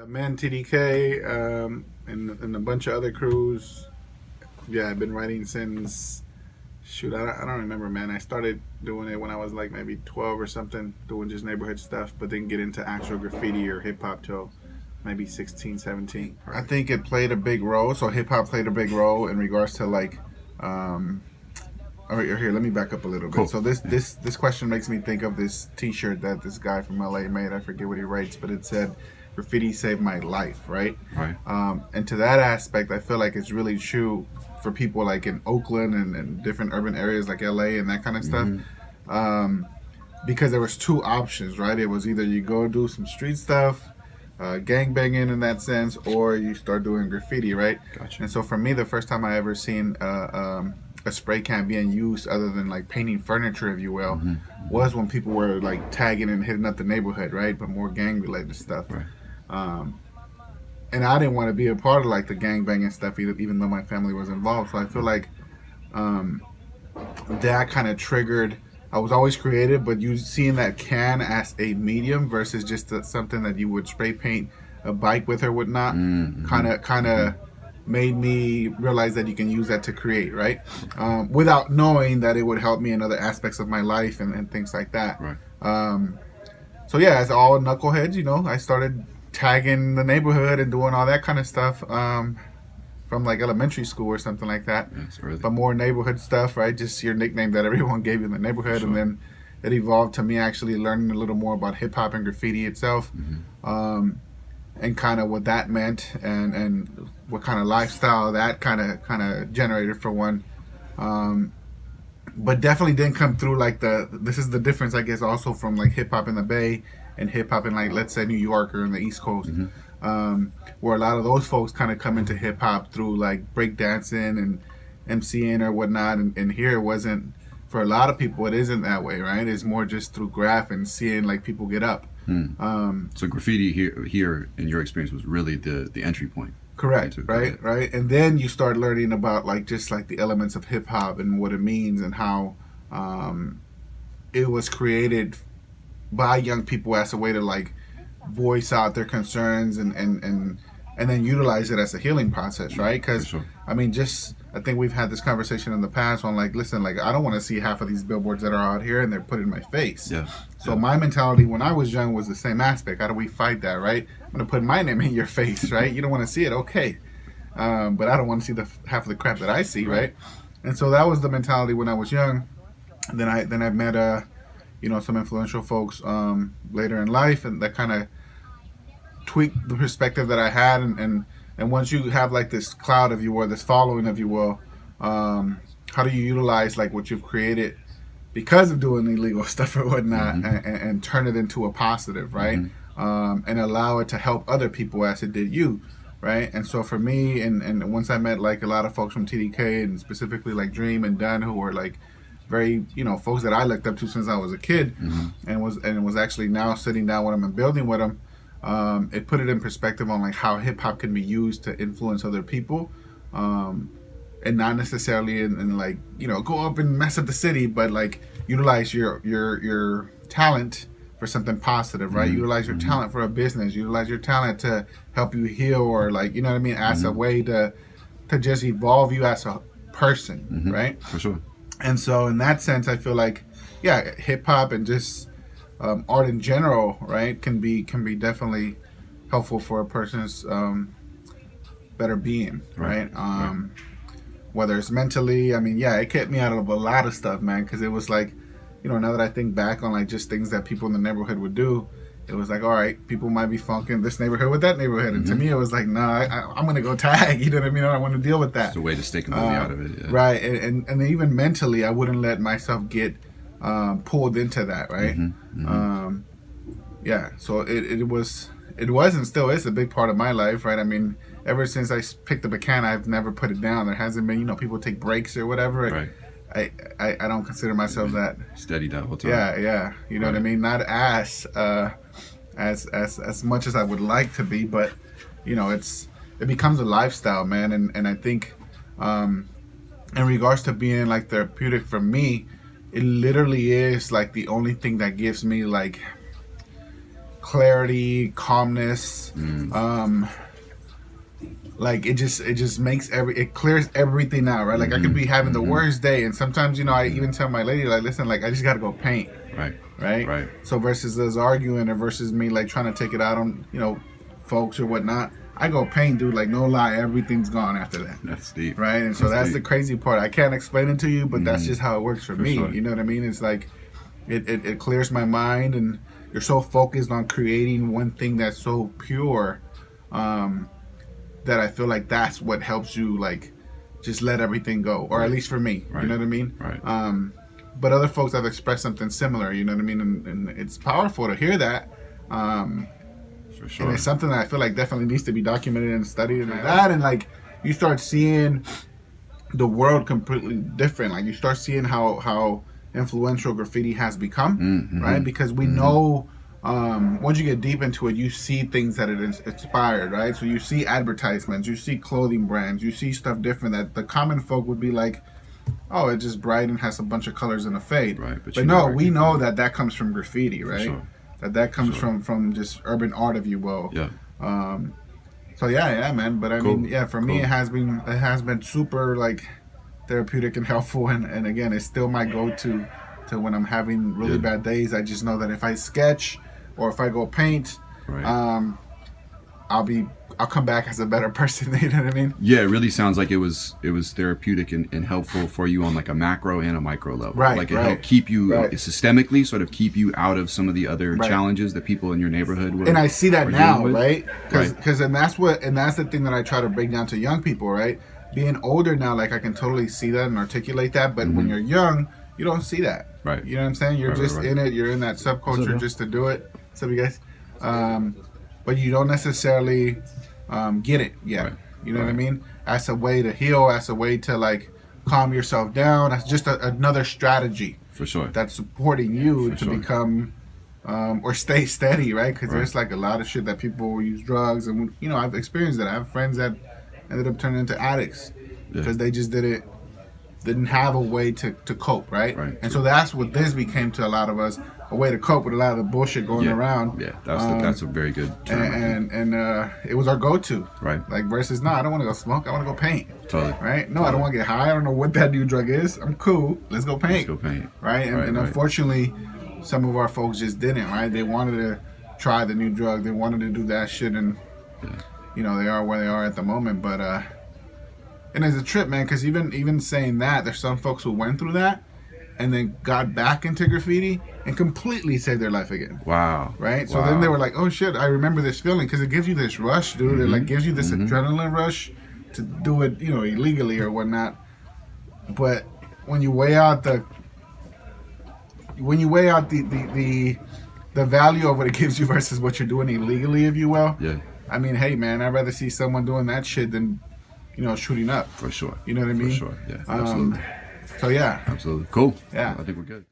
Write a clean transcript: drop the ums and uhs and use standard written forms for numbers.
Man, TDK, and a bunch of other crews. Yeah, I've been writing since, shoot, I don't remember, man. I started doing it when I was like maybe 12 or something, doing just neighborhood stuff, but didn't get into actual graffiti or hip hop till maybe 16, 17. I think it played a big role. So hip hop played a big role in regards to like, all right, here, let me back up a little bit. Cool. So this question makes me think of this T-shirt that this guy from LA made. I forget what he writes, but it said, "Graffiti saved my life," right? Right. And to that aspect, I feel like it's really true for people like in Oakland and different urban areas like LA and that kind of stuff. Because there was two options, right? It was either you go do some street stuff, gang banging in that sense, or you start doing graffiti, right? Gotcha. And so for me, the first time I ever seen a spray can being used other than like painting furniture, if you will, was when people were like tagging and hitting up the neighborhood, right? But more gang related stuff. Right. And I didn't want to be a part of like the gang banging stuff either, even though my family was involved. So I feel like that kind of triggered. I was always creative, but you seeing that can as a medium versus just something that you would spray paint a bike with or whatnot, kind of made me realize that you can use that to create, right? Without knowing that it would help me in other aspects of my life and things like that. Right. So yeah, as all knuckleheads, you know, I started tagging the neighborhood and doing all that kind of stuff from like elementary school or something like that. That's early. But more neighborhood stuff, right? Just your nickname that everyone gave you in the neighborhood. Sure. And then it evolved to me actually learning a little more about hip hop and graffiti itself. And kind of what that meant and what kind of lifestyle that kind of generated for one. But definitely didn't come through like this is the difference, I guess, also from like hip hop in the Bay and hip hop in like, let's say, New York or in the East Coast, where a lot of those folks kind of come into hip hop through like breakdancing and MCing or whatnot. And here it wasn't, for a lot of people, it isn't that way, right? It's more just through graph and seeing like people get up. So graffiti here in your experience was really the entry point. Correct, right. And then you start learning about like just like the elements of hip hop and what it means and how it was created by young people as a way to like voice out their concerns and then utilize it as a healing process, right? Because Sure. I mean, I think we've had this conversation in the past on like, listen, like I don't want to see half of these billboards that are out here and they're put in my face. Yeah. So my mentality when I was young was the same aspect. How do we fight that, right? I'm gonna put my name in your face, right? You don't want to see it, okay? But I don't want to see the half of the crap that I see, right? And so that was the mentality when I was young. And then I met some influential folks later in life, and that kind of tweaked the perspective that I had. And once you have like this cloud, if you will, this following, if you will, how do you utilize like what you've created because of doing illegal stuff or whatnot, and turn it into a positive, right? And allow it to help other people as it did you, right? And so for me, and once I met like a lot of folks from TDK and specifically like Dream and Dunn, who were like very, folks that I looked up to since I was a kid, and was actually now sitting down with them and building with them. It put it in perspective on like how hip hop can be used to influence other people, and not necessarily in like go up and mess up the city, but like utilize your talent for something positive, right? Utilize your talent for a business. Utilize your talent to help you heal, or like what I mean, as a way to just evolve you as a person, right? For sure. And so in that sense, I feel like hip hop and just art in general, right, can be definitely helpful for a person's better being, right? Whether it's mentally, I mean, it kept me out of a lot of stuff, man, because it was like, now that I think back on like just things that people in the neighborhood would do, it was like, all right, people might be funking this neighborhood with that neighborhood, and to me it was like, no, I'm gonna go tag, you know what I mean? I don't want to deal with that. It's a way to stay completely out of it, right? And even mentally, I wouldn't let myself get pulled into that, right? So it was and still is a big part of my life, right? I mean, ever since I picked up a can, I've never put it down. There hasn't been, people take breaks or whatever. Right. I don't consider myself that steady that whole time. Yeah. You know what I mean? Not as much as I would like to be, but it becomes a lifestyle, man. And I think in regards to being like therapeutic for me, it literally is like the only thing that gives me like clarity, calmness. Like it just makes it clears everything out, right? Like I could be having the worst day, and sometimes, you know, I even tell my lady, like, listen, like I just gotta go paint. Right. So versus us arguing, or versus me like trying to take it out on, you know, folks or whatnot, I go paint, dude. Like, no lie, everything's gone after that. That's deep. Right. And so that's the crazy part. I can't explain it to you, but that's just how it works for me. Sure. You know what I mean? It's like it clears my mind, and you're so focused on creating one thing that's so pure, that I feel like that's what helps you, like, just let everything go, or at least for me. You know what I mean? Right. But other folks have expressed something similar. You know what I mean? And it's powerful to hear that. For sure. And it's something that I feel like definitely needs to be documented and studied and like that. And like you start seeing the world completely different. Like you start seeing how influential graffiti has become, right? Because we know. Once you get deep into it, you see things that it inspired, right? So you see advertisements, you see clothing brands, you see stuff different that the common folk would be like, oh, it's just bright and has a bunch of colors and a fade. Right, but no, we know that comes from graffiti, right? Sure. That comes from just urban art, if you will. Yeah. So yeah, man. But I mean, yeah, for me, it has been super like therapeutic and helpful, and again, it's still my go-to to when I'm having really bad days. I just know that if I sketch or if I go paint, I'll come back as a better person. You know what I mean? Yeah, it really sounds like it was therapeutic and helpful for you on like a macro and a micro level. Right. Like it helped keep you systemically, sort of keep you out of some of the other challenges that people in your neighborhood were. And I see that now, right? Because Right. that's the thing that I try to break down to young people, right? Being older now, like I can totally see that and articulate that. But when you're young, you don't see that. Right. You know what I'm saying? You're just in it. You're in that subculture just to do it. What's up, you guys? But you don't necessarily get it yet. Right. You know what I mean? As a way to heal, as a way to like calm yourself down. That's just another strategy. For sure. That's supporting you to become or stay steady, right? Because there's like a lot of shit that people use drugs, and you know, I've experienced that. I have friends that ended up turning into addicts because they just didn't have a way to cope, right? And so that's what this became to a lot of us, a way to cope with a lot of the bullshit going around. Yeah, that's a very good term. And it was our go-to. Right. Like versus, no, I don't want to go smoke. I want to go paint. Totally. Right? No, I don't want to get high. I don't know what that new drug is. I'm cool. Let's go paint. Right? And unfortunately, some of our folks just didn't, right? They wanted to try the new drug. They wanted to do that shit, and you know, they are where they are at the moment. But and it's a trip, man, because even saying that, there's some folks who went through that and then got back into graffiti and completely saved their life again. Wow. Right? So then they were like, oh shit, I remember this feeling, because it gives you this rush, dude. It like gives you this adrenaline rush to do it, you know, illegally or whatnot. But when you weigh out the value of what it gives you versus what you're doing illegally, if you will. Yeah. I mean, hey man, I'd rather see someone doing that shit than, you know, shooting up. For sure. You know what I mean? For sure. Yeah. Absolutely. So yeah. Absolutely. Cool. Yeah. I think we're good.